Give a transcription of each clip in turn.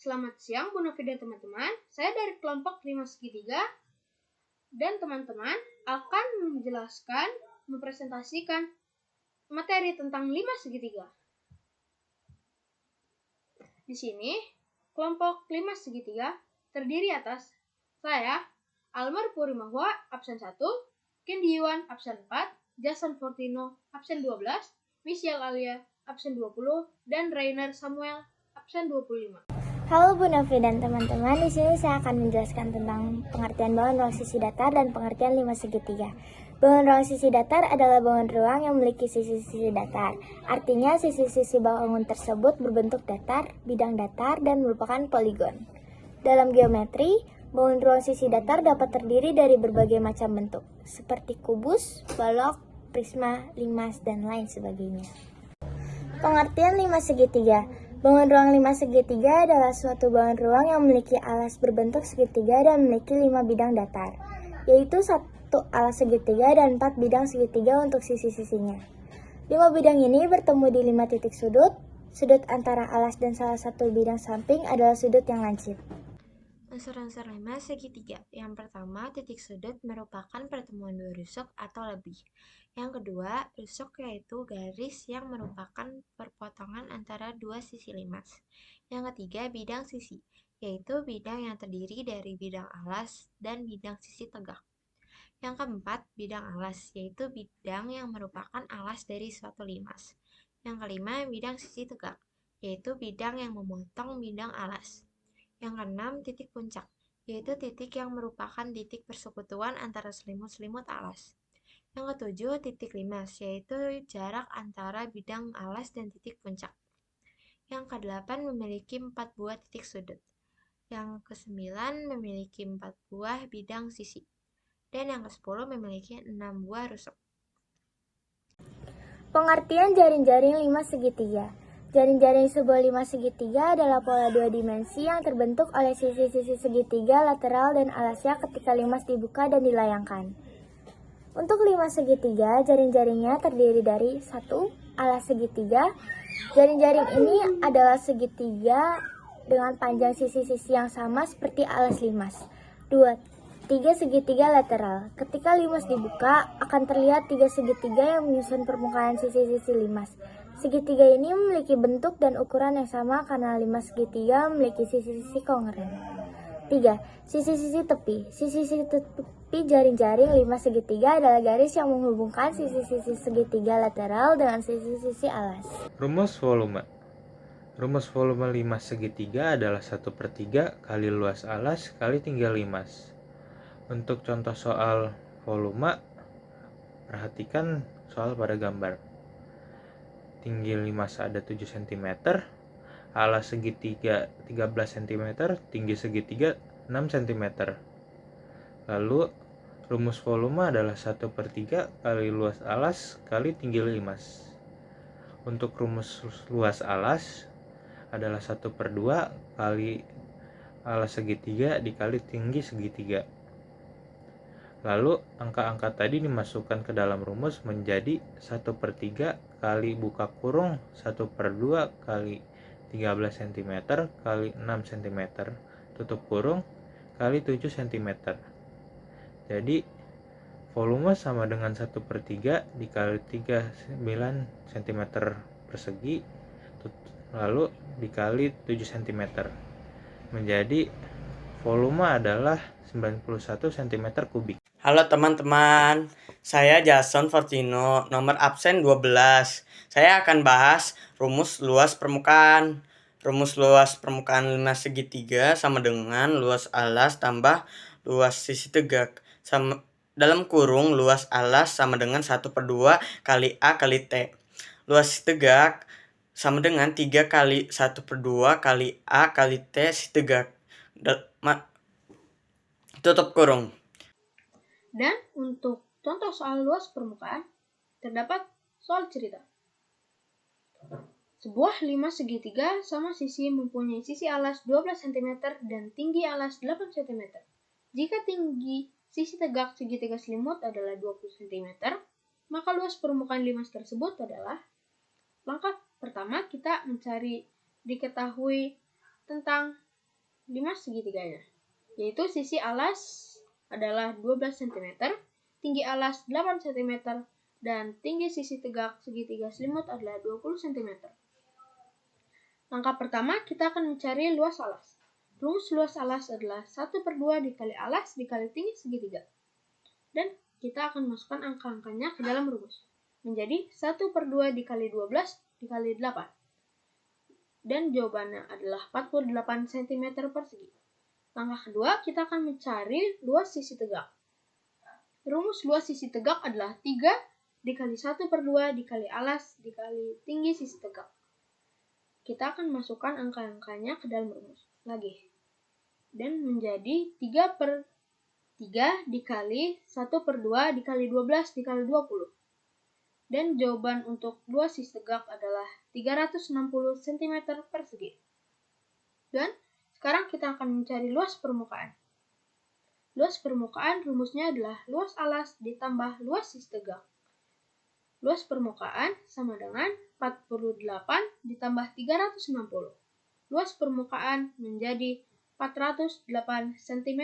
Selamat siang Bu Novi dan teman-teman. Saya dari kelompok 5 segitiga dan teman-teman akan mempresentasikan materi tentang 5 segitiga. Di sini, kelompok 5 segitiga terdiri atas saya, Almar Purimahwa, absen 1, Kendi Yuan, absen 4, Jason Fortino, absen 12, Michelle Alia, absen 20, dan Rainer Samuel, absen 25. Halo Bu Novi dan teman-teman, di sini saya akan menjelaskan tentang pengertian bangun ruang sisi datar dan pengertian 5 segitiga. Bangun ruang sisi datar adalah bangun ruang yang memiliki sisi-sisi datar. Artinya sisi-sisi bangun tersebut berbentuk datar, bidang datar, dan merupakan poligon. Dalam geometri, bangun ruang sisi datar dapat terdiri dari berbagai macam bentuk, seperti kubus, balok, prisma, limas, dan lain sebagainya. Pengertian 5 segitiga. Bangun ruang 5 segitiga adalah suatu bangun ruang yang memiliki alas berbentuk segitiga dan memiliki 5 bidang datar, yaitu 1 alas segitiga dan 4 bidang segitiga untuk sisi-sisinya. 5 bidang ini bertemu di 5 titik sudut. Sudut antara alas dan salah satu bidang samping adalah sudut yang lancip. Unsur-unsur 5 segitiga. Yang pertama, titik sudut merupakan pertemuan dua rusuk atau lebih. Yang kedua, rusuk yaitu garis yang merupakan perpotongan antara dua sisi limas. Yang ketiga, bidang sisi, yaitu bidang yang terdiri dari bidang alas dan bidang sisi tegak. Yang keempat, bidang alas, yaitu bidang yang merupakan alas dari suatu limas. Yang kelima, bidang sisi tegak, yaitu bidang yang memotong bidang alas. Yang keenam, titik puncak, yaitu titik yang merupakan titik persekutuan antara selimut-selimut alas. Yang ketujuh, titik limas, yaitu jarak antara bidang alas dan titik puncak. Yang kedelapan, memiliki 4 buah titik sudut. Yang kesembilan, memiliki 4 buah bidang sisi. Dan yang ke-10 memiliki 6 buah rusuk. Pengertian jaring-jaring 5 segitiga. Jaring-jaring sebuah 5 segitiga adalah pola 2 dimensi yang terbentuk oleh sisi-sisi segitiga, lateral, dan alasnya ketika limas dibuka dan dilayangkan. Untuk 5 segitiga, jaring-jaringnya terdiri dari 1. Alas segitiga. Jaring-jaring ini adalah segitiga dengan panjang sisi-sisi yang sama seperti alas limas. 2. 3 segitiga lateral. Ketika limas dibuka, akan terlihat 3 segitiga yang menyusun permukaan sisi-sisi limas. Segitiga ini memiliki bentuk dan ukuran yang sama karena 5 segitiga memiliki sisi-sisi kongruent. 3. Sisi-sisi tepi. Sisi-sisi tepi jaring-jaring 5 segitiga adalah garis yang menghubungkan sisi-sisi segitiga lateral dengan sisi-sisi alas. Rumus volume. Rumus volume 5 segitiga adalah 1/3 kali luas alas kali tinggi limas. Untuk contoh soal volume, perhatikan soal pada gambar. Tinggi limas ada 7 cm, alas segitiga 13 cm, tinggi segitiga 6 cm. Lalu rumus volume adalah 1/3 kali luas alas kali tinggi limas. Untuk rumus luas alas adalah 1/2 kali alas segitiga dikali tinggi segitiga. Lalu angka-angka tadi dimasukkan ke dalam rumus menjadi 1/3 kali buka kurung 1/2 kali 13 cm kali 6 cm tutup kurung kali 7 cm. Jadi volume sama dengan 1/3 dikali 39 cm persegi lalu dikali 7 cm. Menjadi volume adalah 91 cm kubik. Halo teman-teman, saya Jason Fortino, nomor absen 12. Saya akan bahas rumus luas permukaan. Rumus luas permukaan 5 segitiga sama dengan luas alas tambah luas sisi tegak. Dalam kurung luas alas sama dengan 1/2 kali A kali T. Luas sisi tegak sama dengan 3 kali 1/2 kali A kali T sisi tegak. Tutup kurung. Dan untuk contoh soal luas permukaan, terdapat soal cerita. Sebuah 5 segitiga sama sisi mempunyai sisi alas 12 cm dan tinggi alas 8 cm. Jika tinggi sisi tegak segitiga selimut adalah 20 cm, maka luas permukaan limas tersebut adalah. Langkah pertama kita diketahui tentang 5 segitiganya, yaitu sisi alas adalah 12 cm, tinggi alas 8 cm, dan tinggi sisi tegak segitiga selimut adalah 20 cm. Langkah pertama, kita akan mencari luas alas. Rumus luas alas adalah 1/2 dikali alas dikali tinggi segitiga. Dan kita akan masukkan angka-angkanya ke dalam rumus. Menjadi 1/2 dikali 12 dikali 8. Dan jawabannya adalah 48 cm persegi. Langkah kedua, kita akan mencari luas sisi tegak. Rumus luas sisi tegak adalah 3 dikali 1/2 dikali alas dikali tinggi sisi tegak. Kita akan masukkan angka-angkanya ke dalam rumus lagi. Dan menjadi 3/3 dikali 1/2 dikali 12 dikali 20. Dan jawaban untuk luas sisi tegak adalah 360 cm persegi. Dan sekarang kita akan mencari luas permukaan. Luas permukaan rumusnya adalah luas alas ditambah luas sisi tegak. Luas permukaan sama dengan 48 ditambah 360. Luas permukaan menjadi 408 cm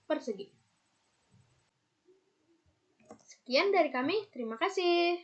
persegi. Sekian dari kami, terima kasih.